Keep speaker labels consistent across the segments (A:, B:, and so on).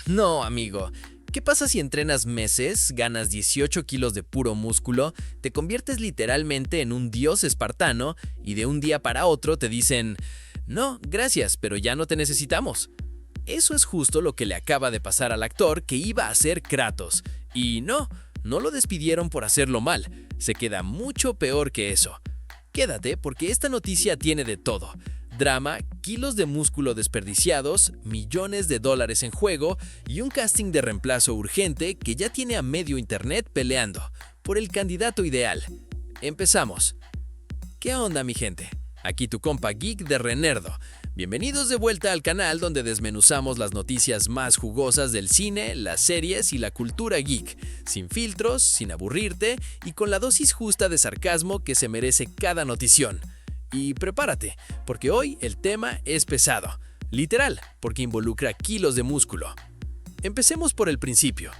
A: No, amigo. ¿Qué pasa si entrenas meses, ganas 18 kilos de puro músculo, te conviertes literalmente en un dios espartano y de un día para otro te dicen, no, gracias, pero ya no te necesitamos? Eso es justo lo que le acaba de pasar al actor que iba a ser Kratos. Y no lo despidieron por hacerlo mal, se queda mucho peor que eso. Quédate porque esta noticia tiene de todo. Drama, kilos de músculo desperdiciados, millones de dólares en juego y un casting de reemplazo urgente que ya tiene a medio internet peleando por el candidato ideal. Empezamos. ¿Qué onda, mi gente? Aquí tu compa geek de Renerdo. Bienvenidos de vuelta al canal donde desmenuzamos las noticias más jugosas del cine, las series y la cultura geek, sin filtros, sin aburrirte y con la dosis justa de sarcasmo que se merece cada notición. Y prepárate, porque hoy el tema es pesado, literal, porque involucra kilos de músculo. Empecemos por el principio.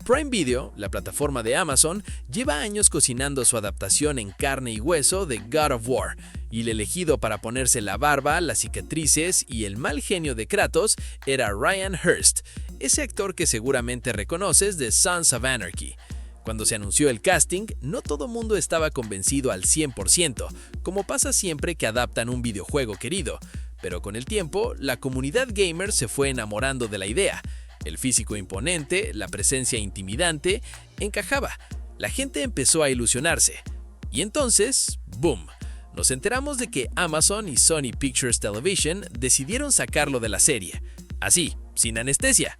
A: Prime Video, la plataforma de Amazon, lleva años cocinando su adaptación en carne y hueso de God of War, y el elegido para ponerse la barba, las cicatrices y el mal genio de Kratos era Ryan Hurst, ese actor que seguramente reconoces de Sons of Anarchy. Cuando se anunció el casting, no todo mundo estaba convencido al 100%, como pasa siempre que adaptan un videojuego querido, pero con el tiempo, la comunidad gamer se fue enamorando de la idea. El físico imponente, la presencia intimidante, encajaba. La gente empezó a ilusionarse. Y entonces, ¡boom! Nos enteramos de que Amazon y Sony Pictures Television decidieron sacarlo de la serie. Así, sin anestesia.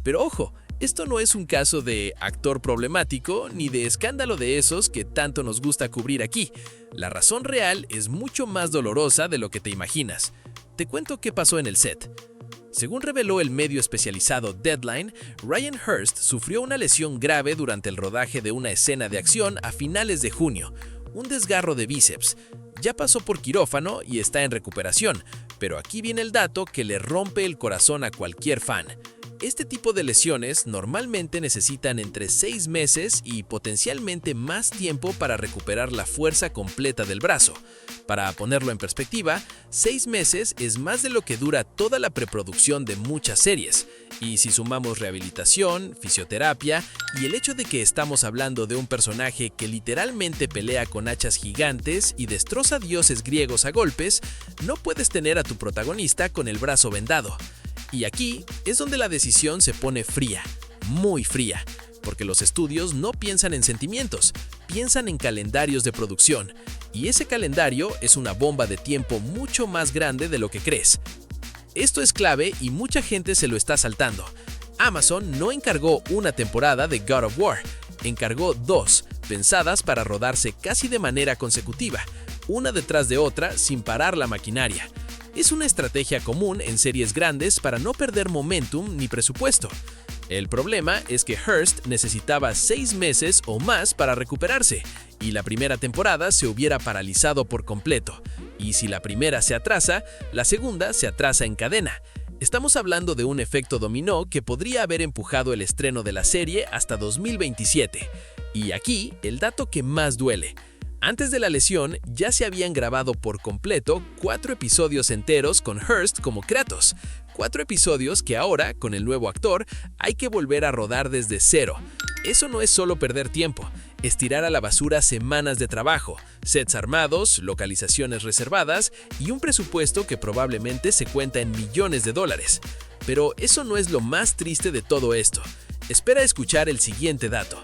A: Pero ojo, esto no es un caso de actor problemático ni de escándalo de esos que tanto nos gusta cubrir aquí. La razón real es mucho más dolorosa de lo que te imaginas. Te cuento qué pasó en el set. Según reveló el medio especializado Deadline, Ryan Hurst sufrió una lesión grave durante el rodaje de una escena de acción a finales de junio, un desgarro de bíceps. Ya pasó por quirófano y está en recuperación, pero aquí viene el dato que le rompe el corazón a cualquier fan. Este tipo de lesiones normalmente necesitan entre 6 meses y potencialmente más tiempo para recuperar la fuerza completa del brazo. Para ponerlo en perspectiva, 6 meses es más de lo que dura toda la preproducción de muchas series. Y si sumamos rehabilitación, fisioterapia y el hecho de que estamos hablando de un personaje que literalmente pelea con hachas gigantes y destroza dioses griegos a golpes, no puedes tener a tu protagonista con el brazo vendado. Y aquí es donde la decisión se pone fría, muy fría, porque los estudios no piensan en sentimientos, piensan en calendarios de producción, y ese calendario es una bomba de tiempo mucho más grande de lo que crees. Esto es clave y mucha gente se lo está saltando. Amazon no encargó una temporada de God of War, encargó 2, pensadas para rodarse casi de manera consecutiva, una detrás de otra sin parar la maquinaria. Es una estrategia común en series grandes para no perder momentum ni presupuesto. El problema es que Hurst necesitaba 6 meses o más para recuperarse, y la primera temporada se hubiera paralizado por completo. Y si la primera se atrasa, la segunda se atrasa en cadena. Estamos hablando de un efecto dominó que podría haber empujado el estreno de la serie hasta 2027. Y aquí, el dato que más duele. Antes de la lesión, ya se habían grabado por completo 4 episodios enteros con Hurst como Kratos. 4 episodios que ahora, con el nuevo actor, hay que volver a rodar desde cero. Eso no es solo perder tiempo, es tirar a la basura semanas de trabajo, sets armados, localizaciones reservadas y un presupuesto que probablemente se cuenta en millones de dólares. Pero eso no es lo más triste de todo esto. Espera escuchar el siguiente dato.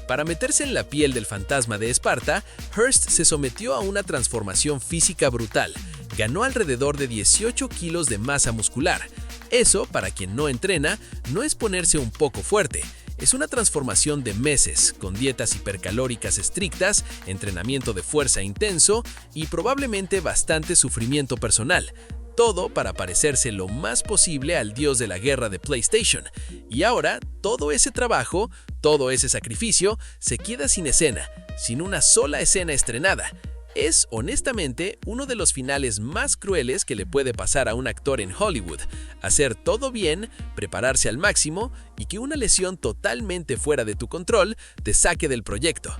A: Para meterse en la piel del fantasma de Esparta, Hurst se sometió a una transformación física brutal. Ganó alrededor de 18 kilos de masa muscular. Eso, para quien no entrena, no es ponerse un poco fuerte. Es una transformación de meses, con dietas hipercalóricas estrictas, entrenamiento de fuerza intenso y probablemente bastante sufrimiento personal. Todo para parecerse lo más posible al dios de la guerra de PlayStation. Y ahora, todo ese trabajo, todo ese sacrificio, se queda sin escena, sin una sola escena estrenada. Es, honestamente, uno de los finales más crueles que le puede pasar a un actor en Hollywood. Hacer todo bien, prepararse al máximo y que una lesión totalmente fuera de tu control te saque del proyecto.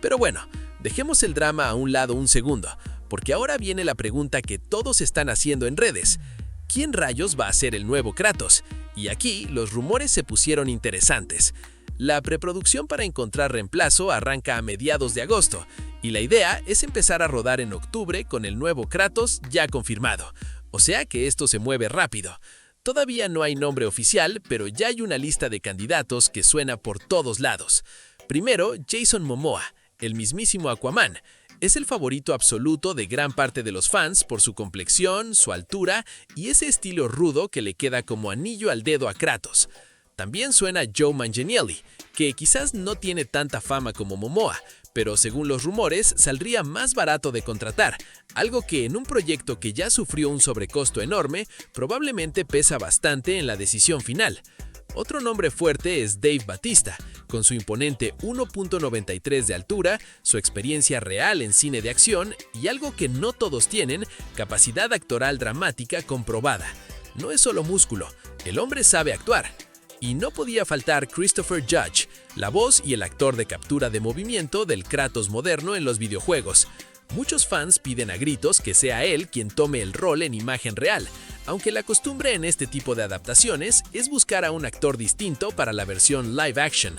A: Pero bueno, dejemos el drama a un lado un segundo, porque ahora viene la pregunta que todos están haciendo en redes. ¿Quién rayos va a ser el nuevo Kratos? Y aquí los rumores se pusieron interesantes. La preproducción para encontrar reemplazo arranca a mediados de agosto, y la idea es empezar a rodar en octubre con el nuevo Kratos ya confirmado. O sea que esto se mueve rápido. Todavía no hay nombre oficial, pero ya hay una lista de candidatos que suena por todos lados. Primero, Jason Momoa, el mismísimo Aquaman. Es el favorito absoluto de gran parte de los fans por su complexión, su altura y ese estilo rudo que le queda como anillo al dedo a Kratos. También suena Joe Manganiello, que quizás no tiene tanta fama como Momoa, pero según los rumores saldría más barato de contratar, algo que en un proyecto que ya sufrió un sobrecosto enorme probablemente pesa bastante en la decisión final. Otro nombre fuerte es Dave Bautista, con su imponente 1.93 de altura, su experiencia real en cine de acción y algo que no todos tienen, capacidad actoral dramática comprobada. No es solo músculo, el hombre sabe actuar. Y no podía faltar Christopher Judge, la voz y el actor de captura de movimiento del Kratos moderno en los videojuegos. Muchos fans piden a gritos que sea él quien tome el rol en imagen real, aunque la costumbre en este tipo de adaptaciones es buscar a un actor distinto para la versión live action.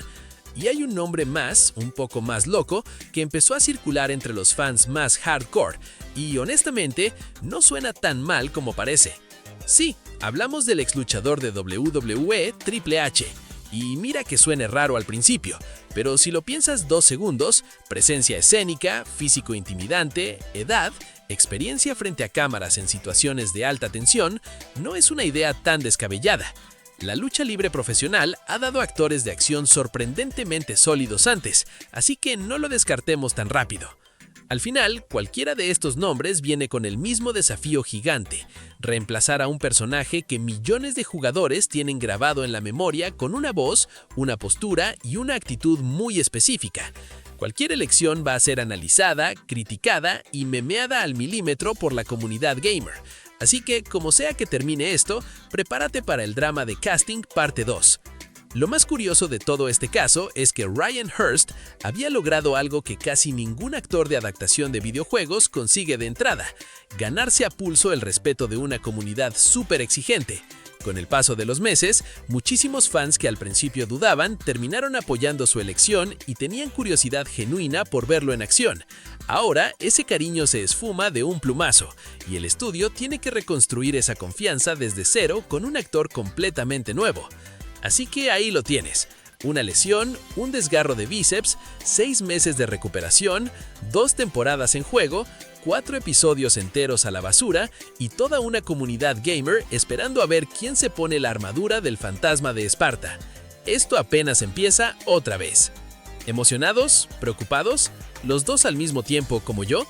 A: Y hay un nombre más, un poco más loco, que empezó a circular entre los fans más hardcore, y honestamente no suena tan mal como parece. Sí, hablamos del ex luchador de WWE, Triple H. Y mira que suene raro al principio, pero si lo piensas 2 segundos, presencia escénica, físico intimidante, edad, experiencia frente a cámaras en situaciones de alta tensión, no es una idea tan descabellada. La lucha libre profesional ha dado actores de acción sorprendentemente sólidos antes, así que no lo descartemos tan rápido. Al final, cualquiera de estos nombres viene con el mismo desafío gigante: reemplazar a un personaje que millones de jugadores tienen grabado en la memoria con una voz, una postura y una actitud muy específica. Cualquier elección va a ser analizada, criticada y memeada al milímetro por la comunidad gamer. Así que, como sea que termine esto, prepárate para el drama de casting parte 2. Lo más curioso de todo este caso es que Ryan Hurst había logrado algo que casi ningún actor de adaptación de videojuegos consigue de entrada: ganarse a pulso el respeto de una comunidad súper exigente. Con el paso de los meses, muchísimos fans que al principio dudaban terminaron apoyando su elección y tenían curiosidad genuina por verlo en acción. Ahora, ese cariño se esfuma de un plumazo, y el estudio tiene que reconstruir esa confianza desde cero con un actor completamente nuevo. Así que ahí lo tienes: una lesión, un desgarro de bíceps, 6 meses de recuperación, 2 temporadas en juego, 4 episodios enteros a la basura y toda una comunidad gamer esperando a ver quién se pone la armadura del fantasma de Esparta. Esto apenas empieza otra vez. ¿Emocionados? ¿Preocupados? ¿Los dos al mismo tiempo como yo?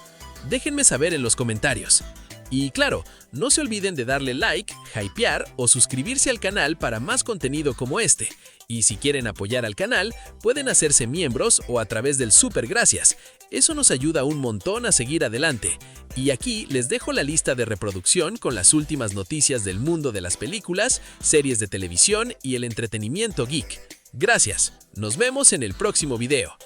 A: Déjenme saber en los comentarios. Y claro, no se olviden de darle like, hypear o suscribirse al canal para más contenido como este. Y si quieren apoyar al canal, pueden hacerse miembros o a través del super gracias. Eso nos ayuda un montón a seguir adelante. Y aquí les dejo la lista de reproducción con las últimas noticias del mundo de las películas, series de televisión y el entretenimiento geek. Gracias, nos vemos en el próximo video.